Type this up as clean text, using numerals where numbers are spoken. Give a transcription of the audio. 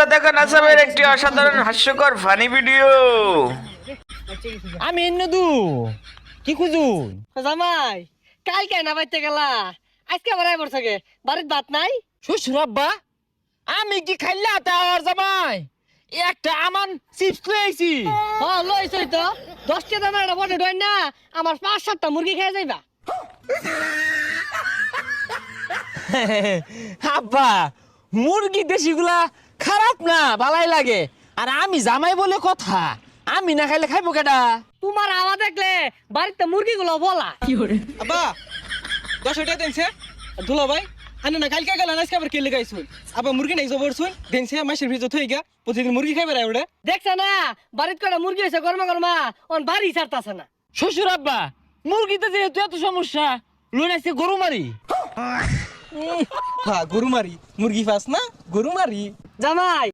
বন্ধুরা দেখো নাসাবের একটি অসাধারণ হাস্যকর ফানি ভিডিও। আমি এন্নদু কি খুঁজু জামাই কালকে না বাইতে গেলা আজকে আবার আইবর থাকে বাড়ির ভাত নাই শ্বশুর আব্বা আমি কি খাইলা তার জামাই একটা আমান চিপস লই আইছি লইছই তো 10টা দামের একটা বটে ডই না আমার 5-7টা মুরগি খেয়ে যাইবা আব্বা মুরগি দেশিগুলা খারাপ না ভালাই লাগে আর আমি জামাই বলে কথা আমি না খাইলে খাইবো কেডা তোমার আওয়াজ দেখলে বাড়িতে মুরগিগুলো বলা আব্বা 10 টাকা দেনছে দুলা ভাই আনে না কালকে গেল আজকে আবার কে লাগাইছুন আবার মুরগি নাই জবরছুন দেনছে মাসের ভিতর থই গা প্রতিদিন মুরগি খাইবে রে ওড়ে দেখছ না বাড়িতে কটা মুরগি হইছে গরমা গরমা অন বাড়ি ছাড়তাছে না শ্বশুর আব্বা মুরগিতে যেহেতু এত সমস্যা লই আইছে গরু মারি হ্যাঁ গরু মারি মুরগি ফাস না গরু মারি জামাই